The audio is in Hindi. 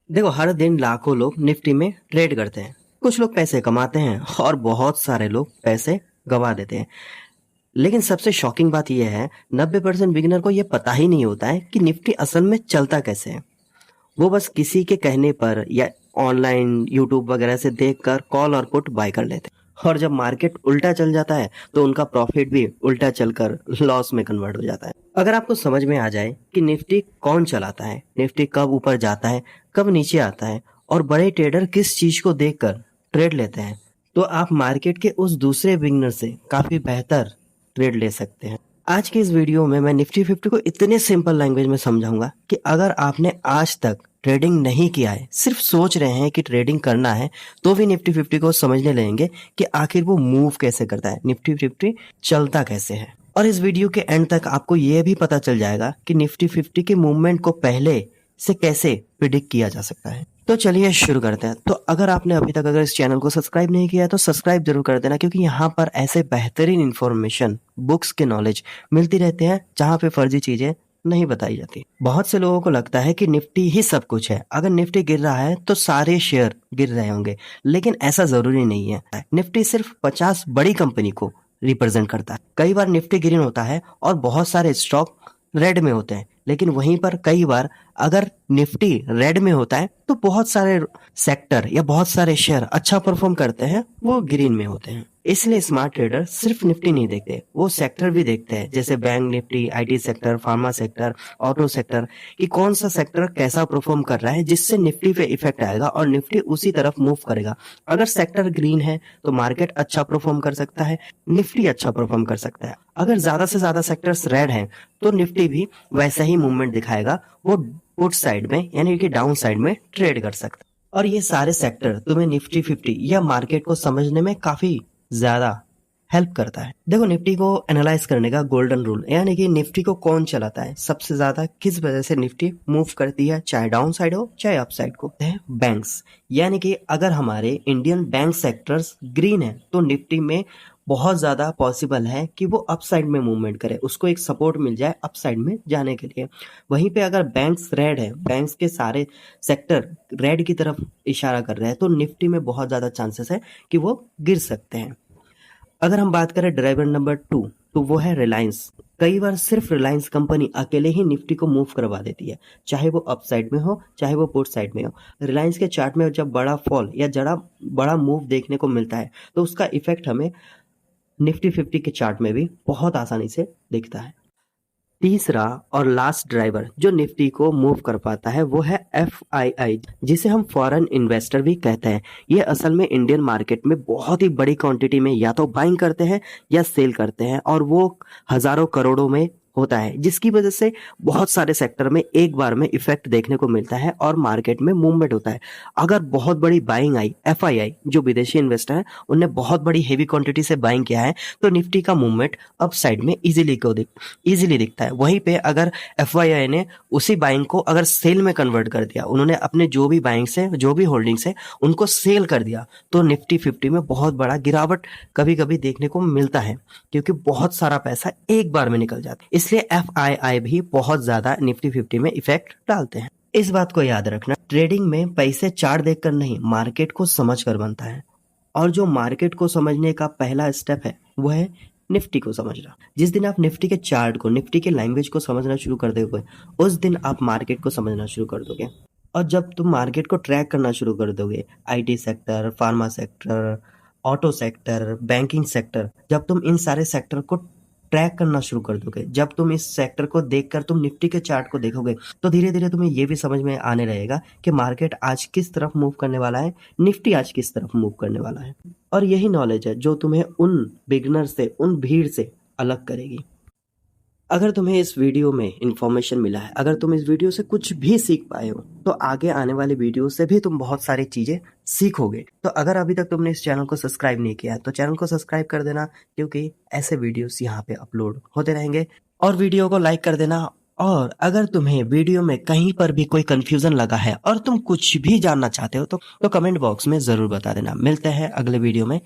देखो, हर दिन लाखों लोग निफ्टी में ट्रेड करते हैं। कुछ लोग पैसे कमाते हैं और बहुत सारे लोग पैसे गवा देते हैं। लेकिन सबसे शॉकिंग बात यह है, 90% बिगिनर को यह पता ही नहीं होता है कि निफ्टी असल में चलता कैसे है। वो बस किसी के कहने पर या ऑनलाइन यूट्यूब वगैरह से देखकर कॉल और पुट बाय कर लेते हैं, और जब मार्केट उल्टा चल जाता है तो उनका प्रॉफिट भी उल्टा चलकर लॉस में कन्वर्ट हो जाता है। अगर आपको समझ में आ जाए कि निफ्टी कौन चलाता है, निफ्टी कब ऊपर जाता है, कब नीचे आता है, और बड़े ट्रेडर किस चीज को देखकर ट्रेड लेते हैं, तो आप मार्केट के उस दूसरे बिगनर से काफी बेहतर ट्रेड ले सकते हैं। आज के इस वीडियो में मैं निफ्टी 50 को इतने सिंपल लैंग्वेज में समझाऊंगा कि अगर आपने आज तक ट्रेडिंग नहीं किया है, सिर्फ सोच रहे हैं कि ट्रेडिंग करना है, तो भी निफ्टी 50 को समझने लगेंगे कि आखिर वो मूव कैसे करता है, निफ्टी 50 चलता कैसे है। और इस वीडियो के एंड तक आपको यह भी पता चल जाएगा कि निफ्टी 50 के मूवमेंट को पहले से कैसे प्रिडिक्ट किया जा सकता है। तो चलिए शुरू करते हैं। तो अगर आपने अभी तक इस चैनल को सब्सक्राइब नहीं किया है तो सब्सक्राइब जरूर कर देना, क्योंकि यहाँ पर ऐसे बेहतरीन इंफॉर्मेशन, बुक्स के नॉलेज मिलती रहते हैं जहाँ पे फर्जी चीजें नहीं बताई जाती। बहुत से लोगों को लगता है कि निफ्टी ही सब कुछ है, अगर निफ्टी गिर रहा है तो सारे शेयर गिर रहे होंगे, लेकिन ऐसा जरूरी नहीं है। निफ्टी सिर्फ 50 बड़ी कंपनी को रिप्रेजेंट करता है। कई बार निफ्टी ग्रीन होता है और बहुत सारे स्टॉक रेड में होते हैं, लेकिन वहीं पर कई बार अगर निफ्टी रेड में होता है तो बहुत सारे सेक्टर या बहुत सारे शेयर अच्छा परफॉर्म करते हैं, वो ग्रीन में होते हैं। इसलिए स्मार्ट ट्रेडर सिर्फ निफ्टी नहीं देखते, वो सेक्टर भी देखते हैं, जैसे bank Nifty, IT sector, pharma sector, auto sector, कि कौन सा सेक्टर कैसा परफॉर्म कर रहा है जिससे निफ्टी पे इफेक्ट आएगा और निफ्टी उसी तरफ मूव करेगा। अगर सेक्टर ग्रीन है तो मार्केट अच्छा परफॉर्म कर सकता है, निफ्टी अच्छा परफॉर्म कर सकता है। अगर ज्यादा से ज्यादा सेक्टर्स रेड हैं तो निफ्टी भी वैसा ही मूवमेंट दिखाएगा, वो पुट साइड में यानी कि डाउन साइड में ट्रेड कर सकता है। और ये सारे सेक्टर तुम्हें निफ्टी 50 या मार्केट को समझने में काफी ज्यादा हेल्प करता है। देखो, निफ्टी को एनालाइज करने का गोल्डन रूल, यानी कि निफ्टी को कौन चलाता है, सबसे ज्यादा किस वजह से निफ्टी मूव करती है, चाहे डाउन साइड हो चाहे अप साइड को, है बैंक्स। यानी कि अगर हमारे इंडियन बैंक सेक्टर्स ग्रीन है तो निफ्टी में बहुत ज्यादा पॉसिबल है कि वो अप साइड में मूवमेंट करे, उसको एक सपोर्ट मिल जाए अप साइड में जाने के लिए। वहीं पे अगर बैंक्स रेड है, बैंक्स के सारे सेक्टर रेड की तरफ इशारा कर रहे हैं, तो निफ्टी में बहुत ज्यादा चांसेस है कि वो गिर सकते हैं। अगर हम बात करें ड्राइवर नंबर 2, तो वो है रिलायंस। कई बार सिर्फ रिलायंस कंपनी अकेले ही निफ्टी को मूव करवा देती है, चाहे वो अप साइड में हो चाहे वो पुट साइड में हो। रिलायंस के चार्ट में जब बड़ा फॉल या जरा बड़ा मूव देखने को मिलता है तो उसका इफेक्ट हमें निफ्टी 50 के चार्ट में भी बहुत आसानी से दिखता है। तीसरा और लास्ट ड्राइवर जो निफ्टी को मूव कर पाता है वो है FII, जिसे हम फॉरेन इन्वेस्टर भी कहते हैं। ये असल में इंडियन मार्केट में बहुत ही बड़ी क्वांटिटी में या तो बाइंग करते हैं या सेल करते हैं, और वो हजारों करोड़ों में होता है, जिसकी वजह से बहुत सारे सेक्टर में एक बार में इफेक्ट देखने को मिलता है और मार्केट में मूवमेंट होता है। अगर बहुत बड़ी बाइंग आई, FII जो विदेशी इन्वेस्टर है उनने बहुत बड़ी हेवी क्वांटिटी से बाइंग किया है, तो निफ्टी का मूवमेंट अप साइड में इजीली दिखता है। वहीं पे अगर FII ने उसी बाइंग को अगर सेल में कन्वर्ट कर दिया, उन्होंने अपने जो भी बाइंग से जो भी होल्डिंग्स है उनको सेल कर दिया, तो निफ्टी 50 में बहुत बड़ा गिरावट कभी कभी देखने को मिलता है, क्योंकि बहुत सारा पैसा एक बार में निकल जाता है। इसलिए FII भी बहुत ज्यादा निफ्टी 50 में इफेक्ट डालते हैं। इस बात को याद रखना, ट्रेडिंग में पैसे चार्ट देखकर नहीं, मार्केट को समझकर बनता है। और जो मार्केट को समझने का पहला स्टेप है वो है निफ्टी को समझना। जिस दिन आप निफ्टी के चार्ट को, निफ्टी के लैंग्वेज को समझना शुरू कर दोगे, उस दिन आप मार्केट को समझना शुरू कर दोगे। और जब तुम मार्केट को ट्रैक करना शुरू कर दोगे, IT sector, pharma sector, auto sector, banking sector, जब तुम इन सारे सेक्टर को ट्रैक करना शुरू कर दोगे, जब तुम इस सेक्टर को देखकर तुम निफ्टी के चार्ट को देखोगे, तो धीरे धीरे तुम्हें ये भी समझ में आने लगेगा कि मार्केट आज किस तरफ मूव करने वाला है, निफ्टी आज किस तरफ मूव करने वाला है। और यही नॉलेज है जो तुम्हें उन बिगनर से, उन भीड़ से अलग करेगी। अगर तुम्हें इस वीडियो में इंफॉर्मेशन मिला है, अगर तुम इस वीडियो से कुछ भी सीख पाए हो, तो आगे आने वाले वीडियो से भी तुम बहुत सारी चीजें सीखोगे। तो अगर अभी तक तुमने इस चैनल को सब्सक्राइब नहीं किया तो चैनल को सब्सक्राइब कर देना, क्योंकि ऐसे वीडियोस यहाँ पे अपलोड होते रहेंगे। और वीडियो को लाइक कर देना। और अगर तुम्हें वीडियो में कहीं पर भी कोई कंफ्यूजन लगा है और तुम कुछ भी जानना चाहते हो तो कमेंट बॉक्स में जरूर बता देना। मिलते हैं अगले वीडियो में।